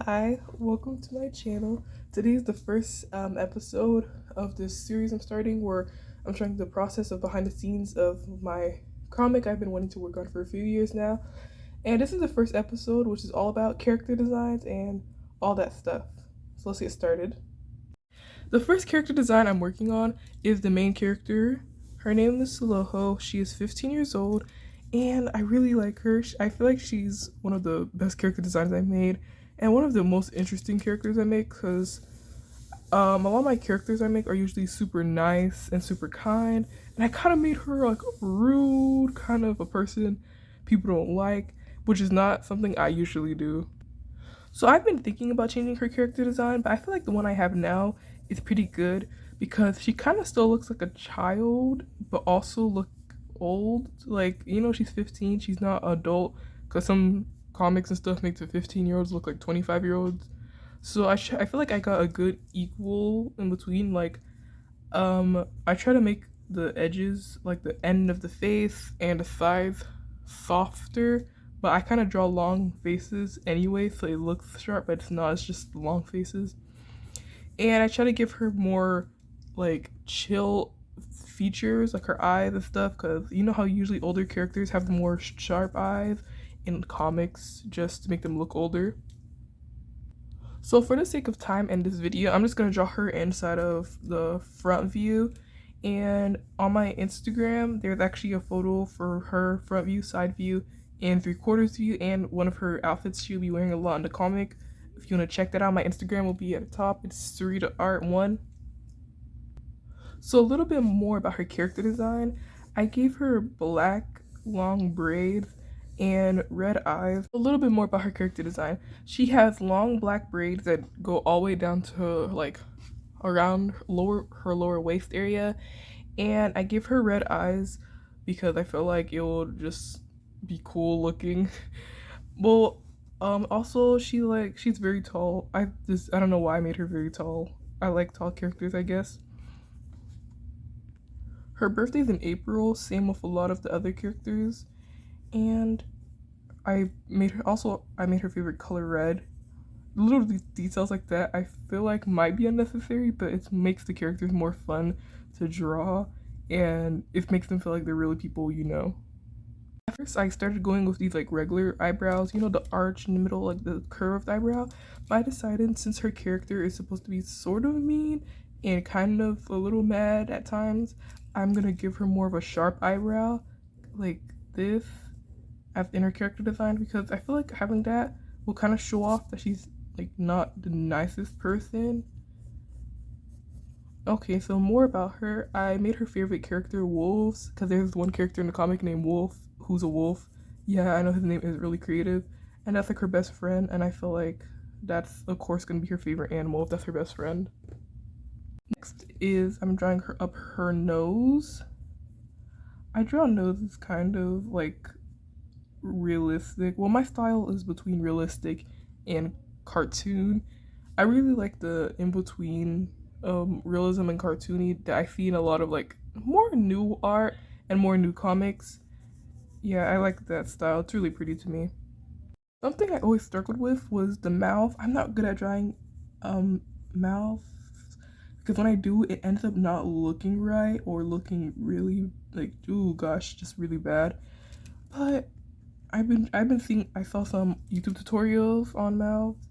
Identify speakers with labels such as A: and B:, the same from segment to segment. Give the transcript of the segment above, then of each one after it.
A: Hi, welcome to my channel. Today is the first episode of this series I'm starting where I'm showing the process of behind the scenes of my comic I've been wanting to work on for a few years now. And this is the first episode, which is all about character designs and all that stuff. So let's get started. The first character design I'm working on is the main character. Her name is Sehloho. She is 15 years old, and I really like her. I feel like she's one of the best character designs I made, and one of the most interesting characters I make because a lot of my characters I make are usually super nice and super kind, and I kind of made her like rude, kind of a person people don't like, which is not something I usually do. So I've been thinking about changing her character design, but I feel like the one I have now is pretty good because she kind of still looks like a child, but also look old. Like, she's 15, she's not adult, because some comics and stuff make the 15-year-olds look like 25-year-olds. So I feel like I got a good equal in between. Like, I try to make the edges, like the end of the face and the sides, softer, but I kind of draw long faces anyway, so it looks sharp, but it's not. It's just long faces. And I try to give her more like chill features, like her eyes and stuff, because you know how usually older characters have the more sharp eyes in comics just to make them look older. So for the sake of time in this video, I'm just going to draw her inside of the front view. And on my Instagram, there's actually a photo for her front view, side view, and 3/4 view, and one of her outfits she'll be wearing a lot in the comic. If you want to check that out, my Instagram will be at the top. It's Sarita Art 1. So a little bit more about her character design. I gave her black long braids and red eyes. A little bit more about her character design. She has long black braids that go all the way down to like around her lower waist area, and I give her red eyes because I feel like it will just be cool looking. Well, also she's very tall. I don't know why I made her very tall. I like tall characters, I guess. Her birthday's in April, same with a lot of the other characters, and I made her favorite color red. Little details like that I feel like might be unnecessary, but it makes the characters more fun to draw, and it makes them feel like they're really people you know. At first I started going with these like regular eyebrows, the arch in the middle, like the curved eyebrow, but I decided since her character is supposed to be sort of mean and kind of a little mad at times, I'm gonna give her more of a sharp eyebrow like this as in her character design, because I feel like having that will kind of show off that she's like not the nicest person. Okay, so more about her. I made her favorite character wolves because there's one character in the comic named Wolf who's a wolf. Yeah, I know his name is really creative, and that's like her best friend, and I feel like that's of course gonna be her favorite animal if that's her best friend. Next is I'm drawing her up her nose. I draw noses kind of like realistic. Well, my style is between realistic and cartoon. I really like the in between realism and cartoony that I see in a lot of like more new art and more new comics. Yeah, I like that style. It's really pretty to me. Something I always struggled with was the mouth. I'm not good at drawing mouths because when I do, it ends up not looking right or looking really like, oh gosh, just really bad. But I saw some YouTube tutorials on mouths,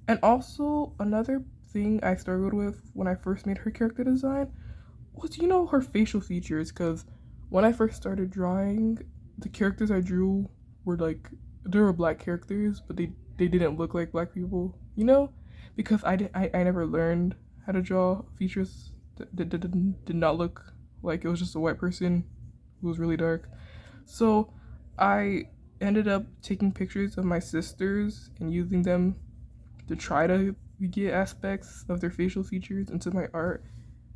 A: and also another thing I struggled with when I first made her character design was her facial features, because when I first started drawing, the characters I drew were like they were black characters, but they didn't look like black people, because I never learned how to draw features that did not look like it was just a white person who was really dark. So I ended up taking pictures of my sisters and using them to try to get aspects of their facial features into my art,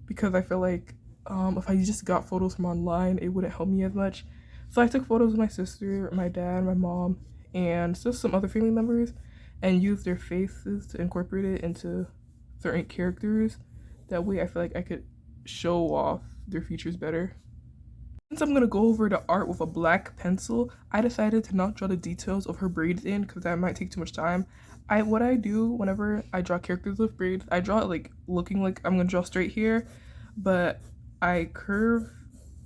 A: because I feel like if I just got photos from online, it wouldn't help me as much. So I took photos of my sister, my dad, my mom, and just some other family members, and used their faces to incorporate it into certain characters. That way I feel like I could show off their features better. Since I'm gonna go over the art with a black pencil, I decided to not draw the details of her braids in because that might take too much time. What I do whenever I draw characters with braids, I draw it like looking like I'm gonna draw straight hair, but I curve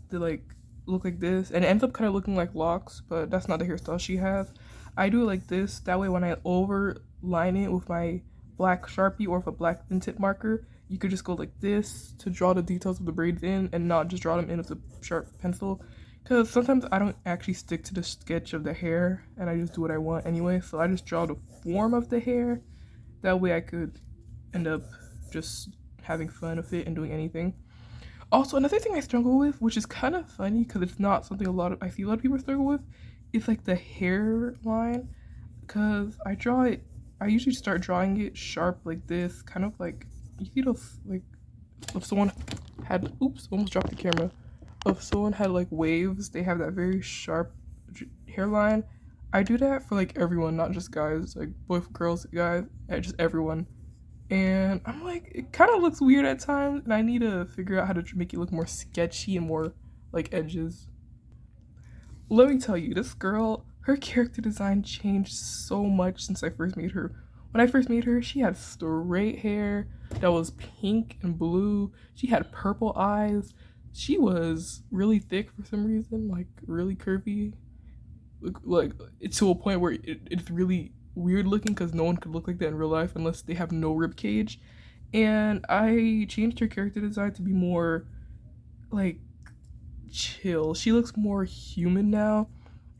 A: the like look like this, and it ends up kind of looking like locks, but that's not the hairstyle she has. I do it like this. That way, when I overline it with my black Sharpie or with a black thin tip marker, you could just go like this to draw the details of the braids in and not just draw them in with a sharp pencil. Because sometimes I don't actually stick to the sketch of the hair and I just do what I want anyway. So I just draw the form of the hair. That way I could end up just having fun with it and doing anything. Also, another thing I struggle with, which is kind of funny because it's not something I see a lot of people struggle with, is like the hairline. Because I usually start drawing it sharp like this, kind of like, you see those, like, if someone had, oops, almost dropped the camera. If someone had like waves, they have that very sharp hairline. I do that for like everyone, not just guys, like both girls, guys, just everyone. And I'm like, it kind of looks weird at times, and I need to figure out how to make it look more sketchy and more like edges. Let me tell you, this girl, her character design changed so much since I first made her. When I first made her, she had straight hair that was pink and blue. She had purple eyes. She was really thick for some reason, like really curvy. Like it's to a point where it's really weird looking because no one could look like that in real life unless they have no rib cage. And I changed her character design to be more like chill. She looks more human now.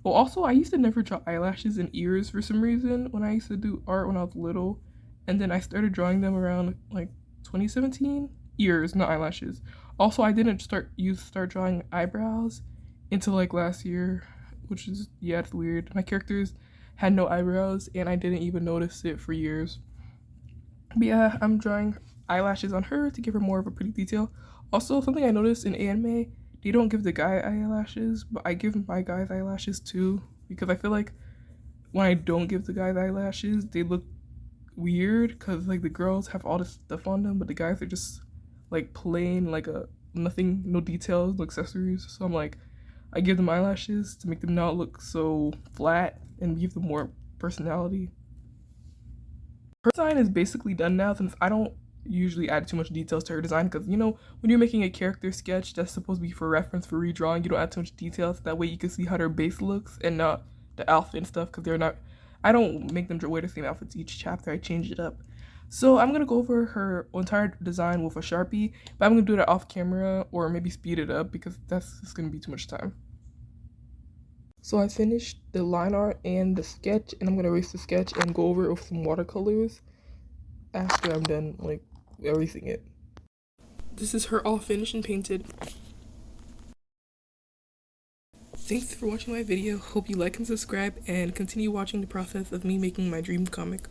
A: Well, also, I used to never draw eyelashes and ears for some reason when I used to do art when I was little. And then I started drawing them around like 2017. Ears, not eyelashes. Also, I didn't start drawing eyebrows until like last year, which is, yeah, it's weird. My characters had no eyebrows and I didn't even notice it for years. But yeah, I'm drawing eyelashes on her to give her more of a pretty detail. Also, something I noticed in anime, they don't give the guy eyelashes, but I give my guys eyelashes too because I feel like when I don't give the guys eyelashes, they look weird because like the girls have all this stuff on them, but the guys are just like plain, like a nothing, no details, no accessories. So I'm like, I give them eyelashes to make them not look so flat and give them more personality. Her design is basically done now since I don't usually add too much details to her design because, you know, when you're making a character sketch that's supposed to be for reference for redrawing, you don't add too much details. That way you can see how their base looks and not the outfit and stuff because they're not, I don't make them wear the same outfits each chapter. I change it up. So I'm going to go over her entire design with a Sharpie, but I'm going to do that off camera or maybe speed it up because that's just going to be too much time. So I finished the line art and the sketch, and I'm going to erase the sketch and go over it with some watercolors after I'm done, like, erasing it. This is her all finished and painted. Thanks for watching my video. Hope you like and subscribe and continue watching the process of me making my dream comic.